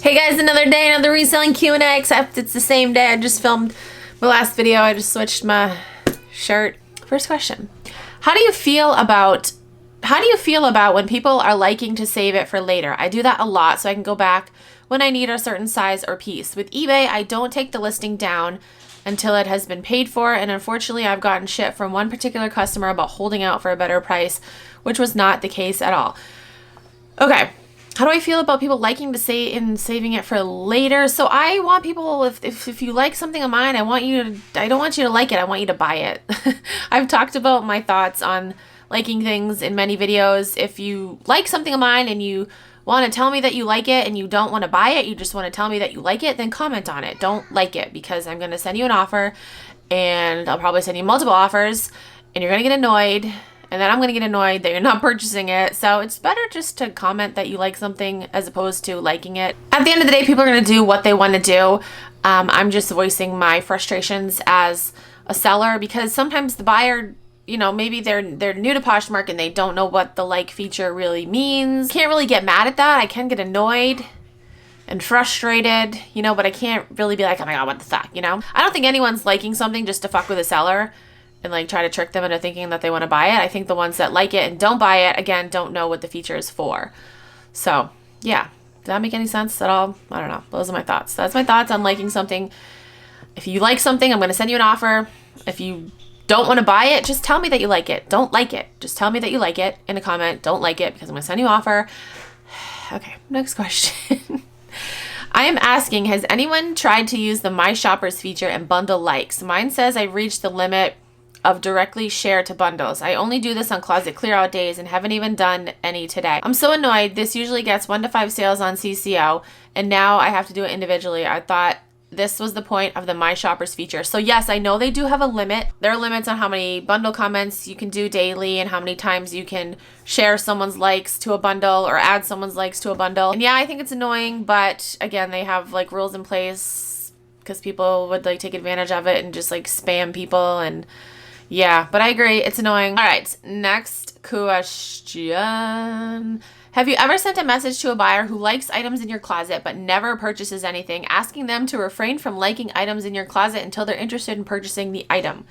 Hey guys, another day, another reselling Q&A, except it's the same day. I just filmed my last video. I just switched my shirt. First question. How do you feel about when people are liking to save it for later? I do that a lot so I can go back when I need a certain size or piece. With eBay, I don't take the listing down until it has been paid for, and unfortunately I've gotten shit from one particular customer about holding out for a better price, which was not the case at all. Okay. How do I feel about people liking to say and saving it for later? So I want people, if you like something of mine, I don't want you to like it. I want you to buy it. I've talked about my thoughts on liking things in many videos. If you like something of mine and you want to tell me that you like it and you don't want to buy it, you just want to tell me that you like it, then comment on it. Don't like it, because I'm going to send you an offer and I'll probably send you multiple offers and you're going to get annoyed. And then I'm going to get annoyed that you're not purchasing it. So it's better just to comment that you like something as opposed to liking it. At the end of the day, people are going to do what they want to do. I'm just voicing my frustrations as a seller, because sometimes the buyer, maybe they're new to Poshmark and they don't know what the like feature really means. Can't really get mad at that. I can get annoyed and frustrated, but I can't really be like, oh my God, what the fuck, I don't think anyone's liking something just to fuck with a seller and like try to trick them into thinking that they want to buy it. I think the ones that like it and don't buy it, again, don't know what the feature is for. So yeah, does that make any sense at all? I don't know. Those are my thoughts. That's my thoughts on liking something. If you like something, I'm going to send you an offer. If you don't want to buy it, just tell me that you like it. Don't like it. Just tell me that you like it in a comment. Don't like it, because I'm going to send you an offer. Okay, next question. I am asking, has anyone tried to use the My Shoppers feature and bundle likes? Mine says I've reached the limit of directly share to bundles. I only do this on closet clear out days and haven't even done any today. I'm so annoyed. This usually gets 1 to 5 sales on CCO, and now I have to do it individually. I thought this was the point of the My Shoppers feature. So yes, I know they do have a limit. There are limits on how many bundle comments you can do daily and how many times you can share someone's likes to a bundle or add someone's likes to a bundle. And yeah, I think it's annoying, but again, they have like rules in place because people would like take advantage of it and just like spam people. And yeah, but I agree. It's annoying. All right, next question. Have you ever sent a message to a buyer who likes items in your closet but never purchases anything, asking them to refrain from liking items in your closet until they're interested in purchasing the item?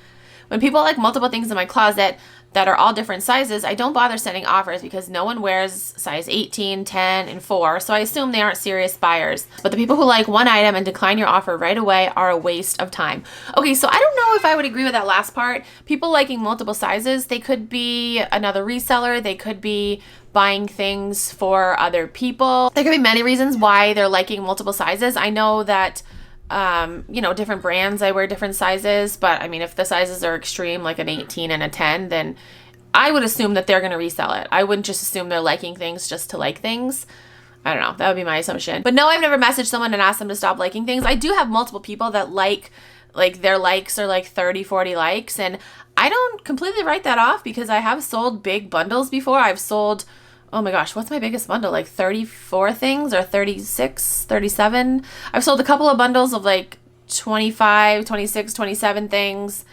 When people like multiple things in my closet that are all different sizes, I don't bother sending offers because no one wears size 18, 10, and 4, so I assume they aren't serious buyers. But the people who like one item and decline your offer right away are a waste of time. Okay, so I don't know if I would agree with that last part. People liking multiple sizes, they could be another reseller, they could be buying things for other people. There could be many reasons why they're liking multiple sizes. I know that different brands, I wear different sizes, but I mean, if the sizes are extreme, like an 18 and a 10, then I would assume that they're going to resell it. I wouldn't just assume they're liking things just to like things. I don't know. That would be my assumption. But no, I've never messaged someone and asked them to stop liking things. I do have multiple people that like their likes are like 30, 40 likes. And I don't completely write that off because I have sold big bundles before. I've sold, oh my gosh, what's my biggest bundle? Like 34 things or 36, 37. I've sold a couple of bundles of like 25, 26, 27 things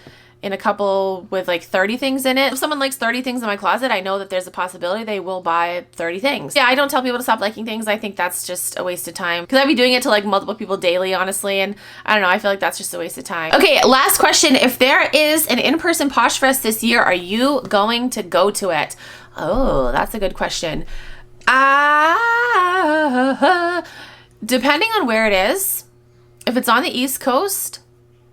in a couple with like 30 things in it. If someone likes 30 things in my closet, I know that there's a possibility they will buy 30 things. Yeah, I don't tell people to stop liking things. I think that's just a waste of time because I'd be doing it to like multiple people daily, honestly. And I don't know, I feel like that's just a waste of time. Okay, last question. If there is an in-person Posh Fest this year, are you going to go to it? Oh, that's a good question. Depending on where it is, if it's on the East Coast,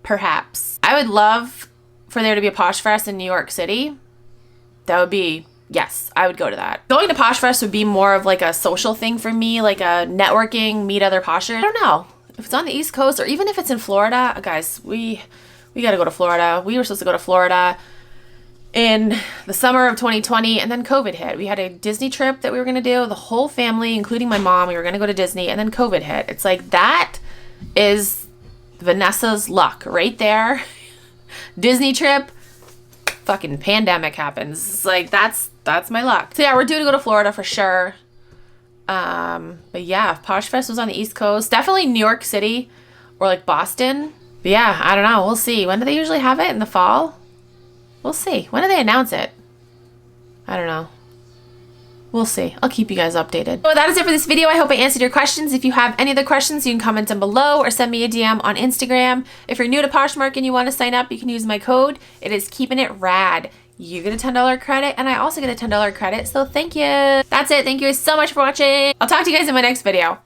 perhaps. I would love for there to be a Posh Fest in New York City. That would be, yes, I would go to that. Going to Posh Fest would be more of like a social thing for me, like a networking, meet other Poshers. I don't know. If it's on the East Coast or even if it's in Florida, guys, we got to go to Florida. We were supposed to go to Florida in the summer of 2020, and then COVID hit. We had a Disney trip that we were going to do, the whole family, including my mom. We were going to go to Disney, and then COVID hit. It's like, that is Vanessa's luck right there. Disney trip, fucking pandemic happens. It's like, that's my luck. So yeah, we're due to go to Florida for sure. But yeah, if Posh Fest was on the East Coast, definitely New York City or like Boston. But yeah, I don't know. We'll see. When do they usually have it? In the fall? We'll see. When do they announce it? I don't know. We'll see. I'll keep you guys updated. So that is it for this video. I hope I answered your questions. If you have any other questions, you can comment down below or send me a DM on Instagram. If you're new to Poshmark and you want to sign up, you can use my code. It is KeepinItRad. You get a $10 credit and I also get a $10 credit. So thank you. That's it. Thank you so much for watching. I'll talk to you guys in my next video.